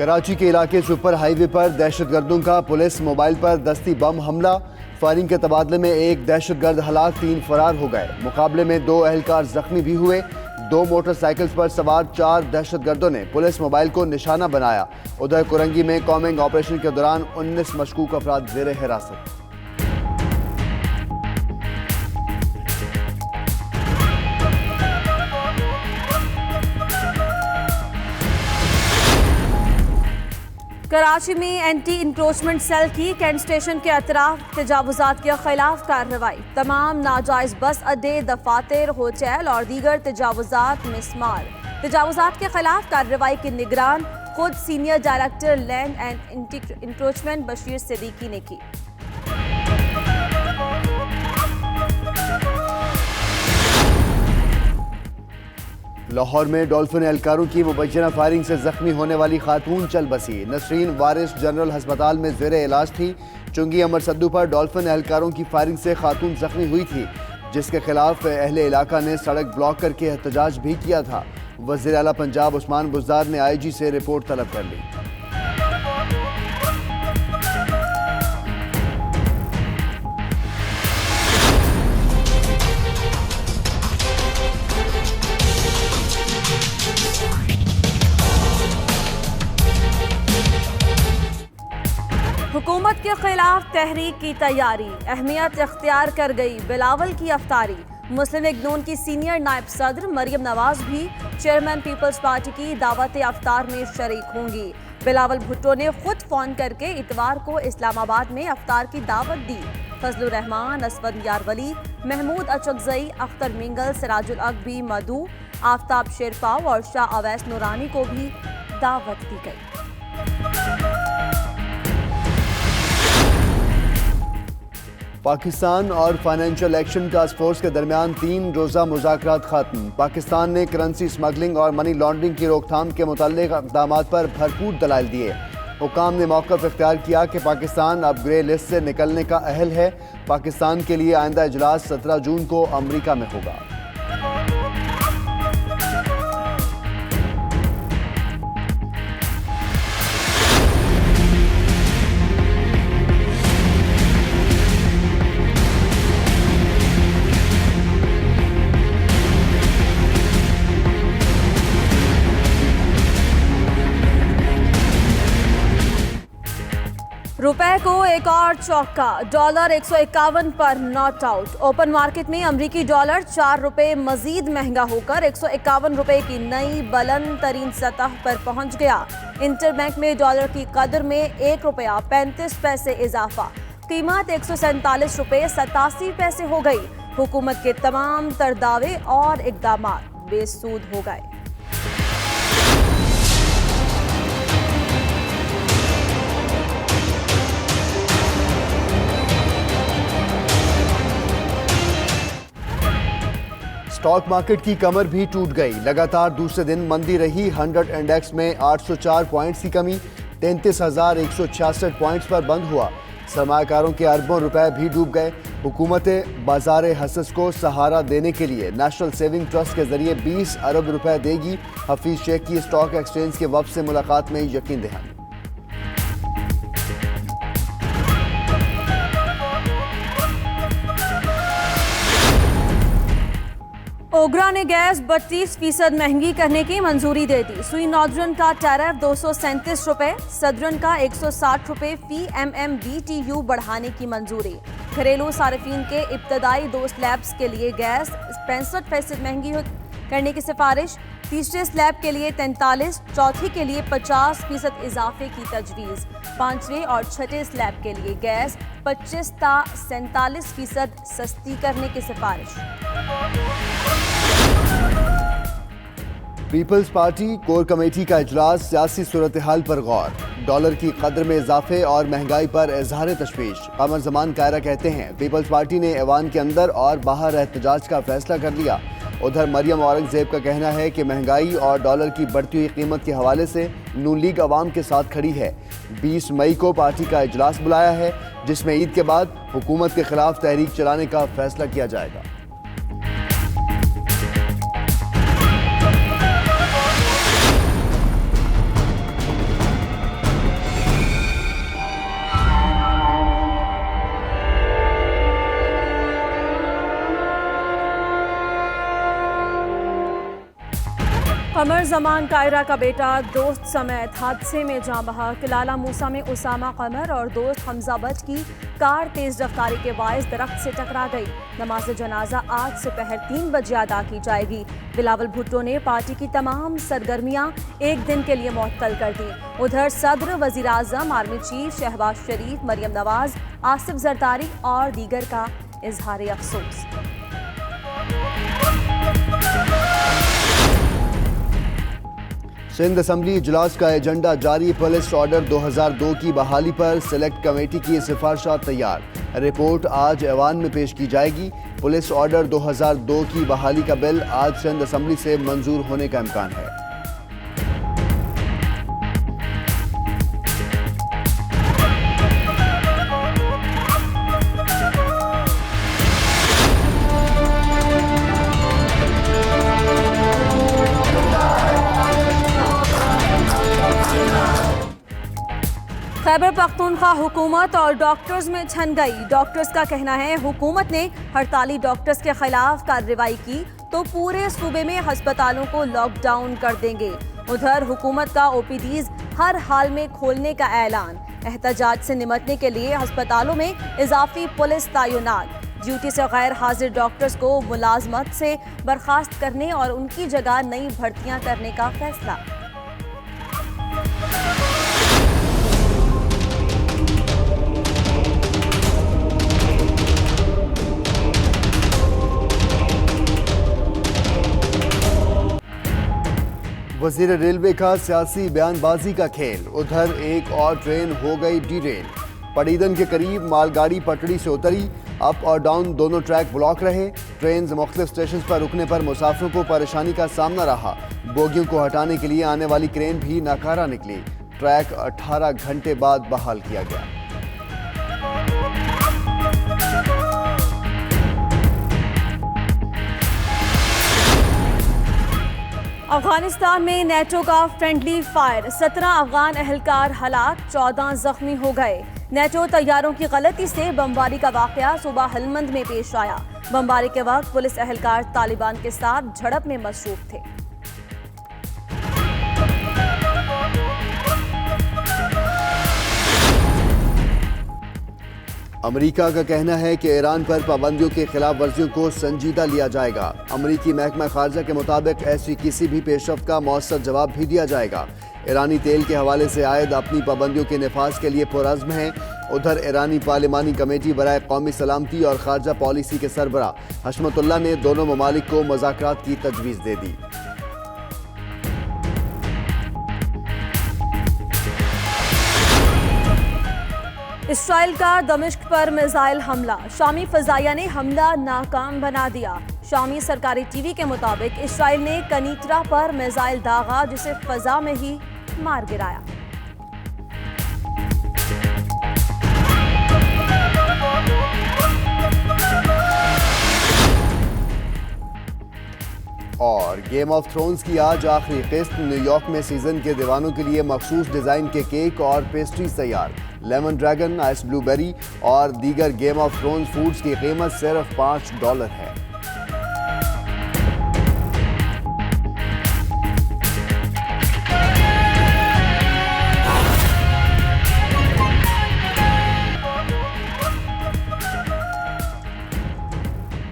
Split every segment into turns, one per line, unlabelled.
कराची के इलाके super highway पर दहशतगर्दों का पुलिस मोबाइल पर दस्ती बम हमला। फायरिंग के तबादले में एक दहशतगर्द हलाक, 3 फरार हो गए। मुकाबले में 2 अहलकार जख्मी भी हुए। 2 मोटरसाइकिल्स पर सवार 4 दहशतगर्दों ने पुलिस मोबाइल को निशाना बनाया। उधर कुरंगी में कॉम्बिंग ऑपरेशन के दौरान 19 मशकूक अफराद जेर हिरासत।
कराची में एंटी इंक्रोचमेंट सेल की कैंट स्टेशन के अतराफ तजावुजात के खिलाफ कार्रवाई। तमाम नाजायज बस अड्डे, दफातर, होटल और दीगर तजावुजात मिसमार। तजावुजात के खिलाफ कार्रवाई की निगरान खुद senior director land and encroachment Bashir Siddiqui ने की।
लाहौर में डॉल्फिन एहलकारों की मुबैना फायरिंग से जख्मी होने वाली खातून चल बसी। नसरीन वारिस जनरल अस्पताल में जेर इलाज थी। चुंगी अमर सद्दू पर डॉल्फिन एहलकारों की फायरिंग से खातून जख्मी हुई थी, जिसके खिलाफ अहले इलाका ने सड़क ब्लॉक करके एहतजाज भी किया था। वज़ीर आला पंजाब उस्मान बुज़दार ने IG से रिपोर्ट तलब कर ली।
हुकूमत के खिलाफ तहरीक की तैयारी, अहमियत इख्तियार कर गई बिलावल की अफ्तारी। मुस्लिम लीग नून की सीनियर नायब सदर मरियम नवाज भी चेयरमैन पीपल्स पार्टी की दावत अफ्तार में शरीक होंगी। बिलावल भुट्टो ने खुद फोन करके इतवार को इस्लामाबाद में अफ्तार की दावत दी। फजलुर रहमान, असवद यारवली, महमूद अचकजई, अख्तर मिंगल, सिराजुल अक भी मधु, आफ्ताब शेरपाव और शाह अवैस नूरानी को भी दावत दी गई।
पाकिस्तान और फाइनेंशियल एक्शन टास्क फोर्स के दरमियान 3 रोज़ा मुज़ाकरात खत्म। पाकिस्तान ने करेंसी स्मगलिंग और मनी लॉन्ड्रिंग की रोकथाम के मुताल्लिक़ इक़दामात पर भरपूर दलाइल दिए। हुकाम ने मौक़िफ़ इख्तियार किया कि पाकिस्तान अब ग्रे लिस्ट से निकलने का अहल है। पाकिस्तान के लिए आइंदा इजलास 17 जून को अमरीका में होगा।
रुपए को एक और चौका, डॉलर 151 पर नॉट आउट। ओपन मार्केट में अमरीकी डॉलर 4 रुपए मजीद महंगा होकर 151 रुपए की नई बुलंद तरीन सतह पर पहुंच गया। इंटरबैंक में डॉलर की कदर में 1 रुपया 35 पैसे इजाफा, कीमत 147 रुपए 87 पैसे हो गई। हुकूमत के तमाम तर दावे और इकदाम बेसूद हो गए।
स्टॉक मार्केट की कमर भी टूट गई। लगातार दूसरे दिन मंदी रही। 100 इंडेक्स में 804 पॉइंट्स की कमी 33,166 पॉइंट्स पर बंद हुआ। सरमायाकारों के अरबों रुपए भी डूब गए। हुकूमत बाजार हसस को सहारा देने के लिए नेशनल सेविंग ट्रस्ट के जरिए 20 अरब रुपए देगी। हफीज शेख की स्टॉक एक्सचेंज के वफ्द से मुलाकात में यकीन दहानी।
ओगरा ने गैस 32% महंगी करने की मंजूरी दे दी। सुई नॉर्दर्न का टैरिफ 237 रुपए, सदर्न का 160 रुपए फी MMBTU बढ़ाने की मंजूरी। घरेलू सार्फिन के इब्तदाई 2 स्लैब्स के लिए गैस 65% महंगी करने की सिफारिश। तीसरे स्लैब के लिए 43, चौथी के लिए 50% इजाफे की तजवीज़। 5वें और 6ठे स्लैब के लिए गैस 25 ता 47% सस्ती करने की सिफारिश।
पीपल्स पार्टी कोर कमेटी का इजलास, सियासी सूरत हाल पर गौर। डॉलर की कदर में इजाफे और महंगाई पर इजहार तशवीश। कमर जमान कायरा कहते हैं पीपल्स पार्टी ने ऐवान के अंदर और बाहर एहतजाज का फैसला कर लिया। उधर मरियम औरंगजेब का कहना है कि महंगाई और डॉलर की बढ़ती हुई कीमत के हवाले से नून लीग अवाम के साथ खड़ी है। 20 मई को पार्टी का इजलास बुलाया है, जिसमें ईद के बाद हुकूमत के खिलाफ तहरीक चलाने का फैसला किया जाएगा।
कमर जमान कायरा का बेटा दोस्त समेत हादसे में जान बहा। किलाला मूसा में उसामा कमर और दोस्त हमजा बट की कार तेज रफ्तारी के बायस दरख्त से टकरा गई। नमाज जनाजा आज सुपहर 3 बजे अदा की जाएगी। बिलावल भुट्टो ने पार्टी की तमाम सरगर्मियां एक दिन के लिए मुअत्तल कर दी। उधर सदर, वजीर आजम, आर्मी चीफ शहबाज शरीफ, मरियम नवाज, आसिफ जरदारी और दीगर का इजहार अफसोस।
सिंध असम्बली इजलास का एजेंडा जारी। पुलिस ऑर्डर 2002 की बहाली पर सिलेक्ट कमेटी की सिफारिशात तैयार। रिपोर्ट आज ऐवान में पेश की जाएगी। पुलिस ऑर्डर 2002 की बहाली का बिल आज सिंध असम्बली से मंजूर होने का इम्कान है।
खैबर पख्तूनख्वा हुकूमत और डॉक्टर्स में छन गई। डॉक्टर्स का कहना है हुकूमत ने हड़ताली डॉक्टर्स के खिलाफ कार्रवाई की तो पूरे सूबे में अस्पतालों को लॉकडाउन कर देंगे। उधर हुकूमत का ओपीडीज हर हाल में खोलने का ऐलान। एहतजाज से निमटने के लिए अस्पतालों में इजाफी पुलिस तैनात। ड्यूटी से गैर हाजिर डॉक्टर्स को मुलाजमत से बर्खास्त करने और उनकी जगह नई भर्तियां करने का फैसला।
वजीर रेलवे का सियासी बयानबाजी का खेल। उधर एक और ट्रेन हो गई डीरेल। पड़ीदन के करीब मालगाड़ी पटड़ी से उतरी। अप और डाउन दोनों ट्रैक ब्लॉक रहे। ट्रेन मुख्तलिफ स्टेशन पर रुकने पर मुसाफिरों को परेशानी का सामना रहा। बोगियों को हटाने के लिए आने वाली क्रेन भी नाकारा निकली। ट्रैक 18 घंटे बाद बहाल किया गया।
अफगानिस्तान में नेटो का फ्रेंडली फायर। 17 अफगान एहलकार हलाक, 14 जख्मी हो गए। नेटो तैयारों की गलती से बमबारी का वाकया सुबह हलमंद में पेश आया। बमबारी के वक्त पुलिस एहलकार तालिबान के साथ झड़प में मसरूफ थे।
अमेरिका का कहना है कि ईरान पर पाबंदियों के खिलाफ वर्जियों को संजीदा लिया जाएगा। अमेरिकी महकमा खारजा के मुताबिक ऐसी किसी भी पेशरफ्त का मौसर जवाब भी दिया जाएगा। ईरानी तेल के हवाले से आयद अपनी पाबंदियों के नफाज के लिए पुरअज़्म है। उधर ईरानी पार्लिमानी कमेटी बराए कौमी सलामती और खारजा पॉलिसी के सरबरा हशमतुल्लाह ने दोनों ममालिक को मुज़ाकरात की तजवीज़ दे दी।
इसराइल का दमिश्क पर मिसाइल हमला। शामी फजाइया ने हमला नाकाम बना दिया। शामी सरकारी टीवी के मुताबिक इसराइल ने कनीतरा पर मिसाइल दागा जिसे फजा में ही मार गिराया।
और गेम ऑफ थ्रोन्स की आज आखिरी किस्त। न्यूयॉर्क में सीजन के दीवानों के लिए मखसूस डिजाइन के केक और पेस्ट्रीज तैयार। लेमन ड्रैगन, आइस ब्लूबेरी और दीगर गेम ऑफ थ्रोन्स फूड्स की कीमत सिर्फ $5 है।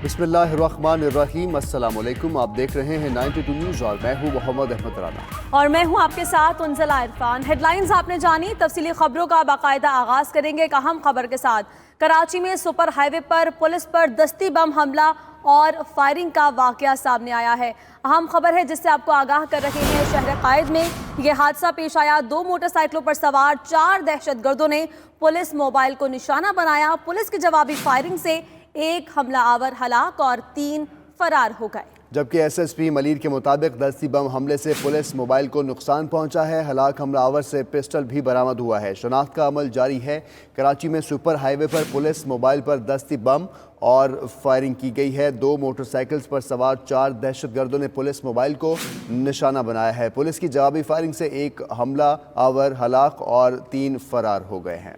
बिस्मिल्लाहिर्रहमानिर्रहीम। अस्सलाम वालेकुम। आप देख रहे हैं 92 न्यूज़ और मैं हूं मोहम्मद अहमद राना
और मैं हूं आपके साथ उन्जला इरफान। हेडलाइंस आपने जानी, तफसीली खबरों का बाकायदा आगाज करेंगे एक अहम खबर के साथ। कराची में सुपर हाईवे पर पुलिस पर दस्ती बम हमला और फायरिंग का वाकया सामने आया है। अहम खबर है जिससे आपको आगाह कर रहे हैं। शहर कायद में यह हादसा पेश आया। 2 मोटरसाइकिलों पर सवार 4 दहशतगर्दों ने पुलिस मोबाइल को निशाना बनाया। पुलिस की जवाबी फायरिंग से 1 हमलावर हलाक और 3 फरार हो गए।
जबकि एसएसपी मलिर के मुताबिक दस्ती बम हमले से पुलिस मोबाइल को नुकसान पहुंचा है। हलाक हमलावर से पिस्टल भी बरामद हुआ है। शनाख्त का अमल जारी है। कराची में सुपर हाईवे पर पुलिस मोबाइल पर दस्ती बम और फायरिंग की गई है। 2 मोटरसाइकिल्स पर सवार 4 दहशतगर्दों ने पुलिस मोबाइल को निशाना बनाया है। पुलिस की जवाबी फायरिंग से 1 हमलावर हलाक और 3 फरार हो गए हैं।